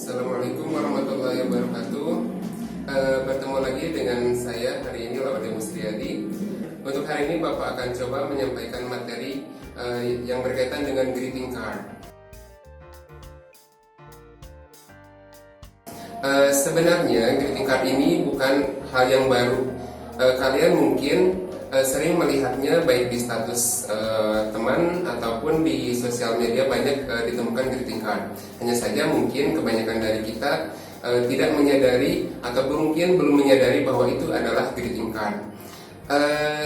Assalamualaikum warahmatullahi wabarakatuh. Bertemu lagi dengan saya hari ini, Laode Musriyadi. Untuk hari ini Bapak akan coba menyampaikan materi yang berkaitan dengan greeting card. Sebenarnya greeting card ini bukan hal yang baru. Kalian mungkin sering melihatnya baik di status teman ataupun di sosial media banyak ditemukan greeting card. Hanya saja mungkin kebanyakan dari kita tidak menyadari atau mungkin belum menyadari bahwa itu adalah greeting card.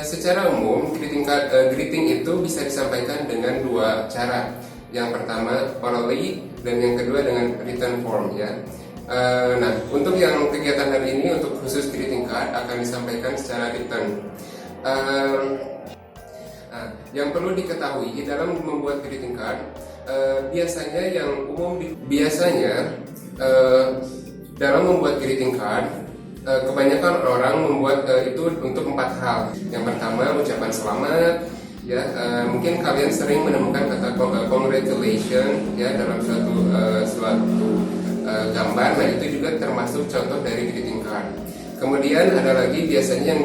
Secara umum greeting itu bisa disampaikan dengan dua cara. Yang pertama orally dan yang kedua dengan written form ya. Nah, untuk yang kegiatan hari ini untuk khusus greeting card akan disampaikan secara written. Yang perlu diketahui dalam membuat greeting card, biasanya dalam membuat greeting card, kebanyakan orang membuat itu untuk 4 hal. Yang pertama ucapan selamat, ya mungkin kalian sering menemukan kata congratulations ya dalam suatu gambar. Nah itu juga termasuk contoh dari greeting card. Kemudian ada lagi biasanya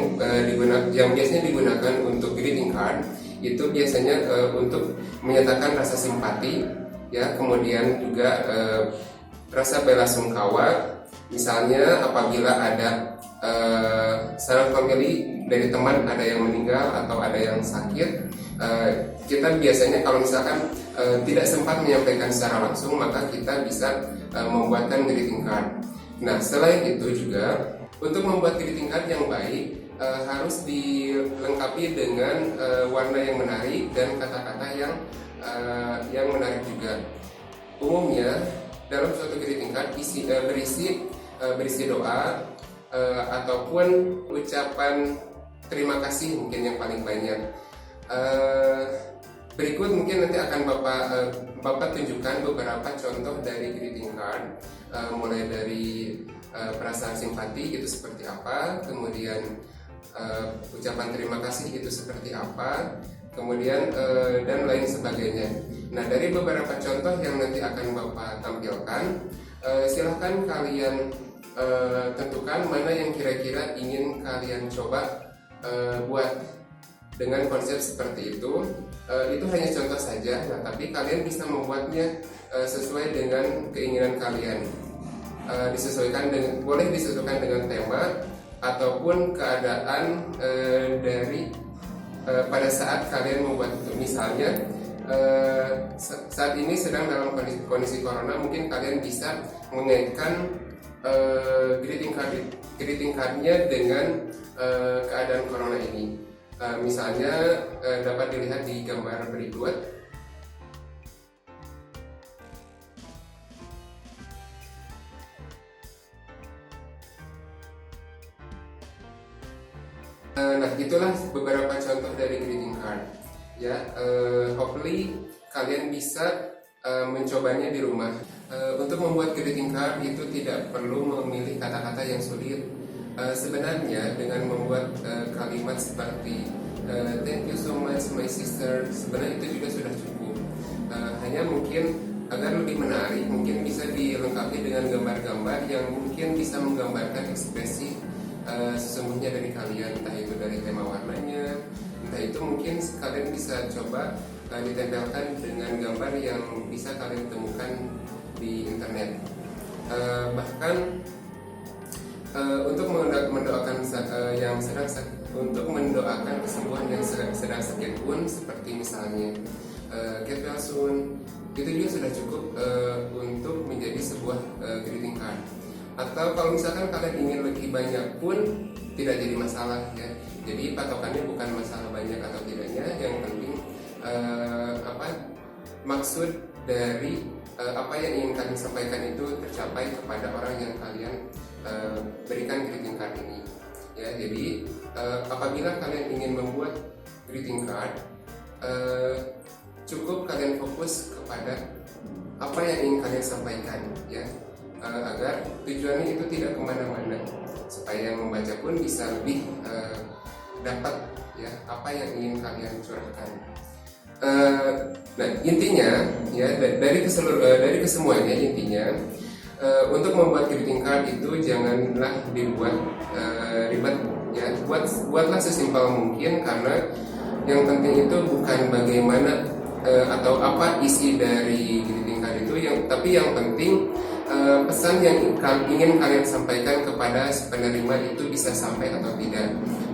yang biasanya digunakan untuk greeting card itu biasanya untuk menyatakan rasa simpati ya, kemudian juga rasa belasungkawa. Misalnya apabila ada sanak famili dari teman ada yang meninggal atau ada yang sakit, kita biasanya kalau misalkan tidak sempat menyampaikan secara langsung, maka kita bisa membuatkan greeting card. Nah selain itu juga untuk membuat greeting card yang baik harus dilengkapi dengan warna yang menarik dan kata-kata yang menarik juga. Umumnya dalam suatu greeting card berisi doa ataupun ucapan terima kasih mungkin yang paling banyak. Berikut mungkin nanti akan Bapak tunjukkan beberapa contoh dari greeting card, mulai dari perasaan simpati itu seperti apa, kemudian ucapan terima kasih itu seperti apa, kemudian dan lain sebagainya. Nah dari beberapa contoh yang nanti akan Bapak tampilkan, silahkan kalian tentukan mana yang kira-kira ingin kalian coba buat dengan konsep seperti itu. Itu hanya contoh saja, nah, tapi kalian bisa membuatnya sesuai dengan keinginan kalian. Boleh disesuaikan dengan tema ataupun keadaan dari pada saat kalian membuat itu. Misalnya saat ini sedang dalam kondisi corona, mungkin kalian bisa mengaitkan greeting cardnya dengan keadaan corona ini. Misalnya dapat dilihat di gambar berikut. Nah itulah beberapa contoh dari greeting card ya. Hopefully kalian bisa mencobanya di rumah. Untuk membuat greeting card itu tidak perlu memilih kata-kata yang sulit. Sebenarnya dengan membuat kalimat seperti thank you so much my sister, sebenarnya itu juga sudah cukup. Hanya mungkin agar lebih menarik, mungkin bisa dilengkapi dengan gambar-gambar yang mungkin bisa menggambarkan ekspresi sesungguhnya dari kalian, entah itu dari tema warnanya, entah itu mungkin kalian bisa coba ditempelkan dengan gambar yang bisa kalian temukan di internet. Bahkan untuk mendoakan untuk mendoakan kesembuhan yang sedang sakit pun, seperti misalnya get well soon, itu juga sudah cukup untuk menjadi sebuah greeting card. Atau kalau misalkan kalian ingin lebih banyak pun tidak jadi masalah ya. Jadi patokannya bukan masalah banyak atau tidaknya, yang penting maksud dari apa yang ingin kalian sampaikan itu tercapai kepada orang yang kalian berikan greeting card ini ya. Jadi apabila kalian ingin membuat greeting card, cukup kalian fokus kepada apa yang ingin kalian sampaikan ya, agar tujuannya itu tidak kemana-mana, supaya yang membaca pun bisa lebih dapat ya apa yang ingin kalian curahkan. Nah intinya ya dari kesemuanya intinya Untuk membuat greeting card itu janganlah dibuat ribet ya, buatlah sesimpel mungkin, karena yang penting itu bukan bagaimana atau apa isi dari greeting card itu, tapi yang penting pesan yang ingin kalian sampaikan kepada penerima itu bisa sampai atau tidak.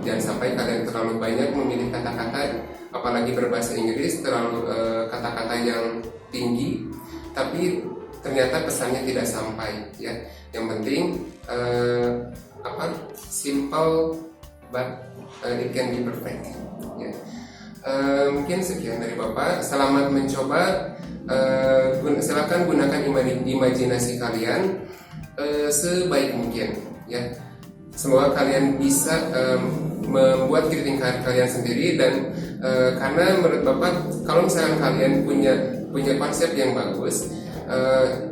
Jangan sampai kalian terlalu banyak memilih kata-kata, apalagi berbahasa Inggris, terlalu kata-kata yang tinggi tapi ternyata pesannya tidak sampai ya. Yang penting simple but it can be perfect ya. Mungkin sekian dari Bapak. Selamat mencoba. Silakan gunakan imajinasi kalian sebaik mungkin ya. Semoga kalian bisa membuat greeting card kalian sendiri, dan karena menurut Bapak kalau misalkan kalian punya konsep yang bagus,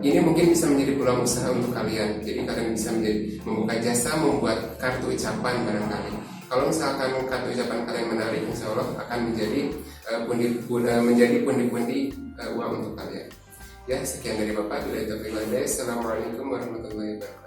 ini mungkin bisa menjadi peluang usaha untuk kalian. Jadi kalian bisa membuka jasa membuat kartu ucapan barangkali. Kalau misalkan kartu ucapan kalian menarik, insya Allah akan menjadi pundi-pundi uang untuk kalian. Ya, sekian dari Bapak. Assalamualaikum warahmatullahi wabarakatuh.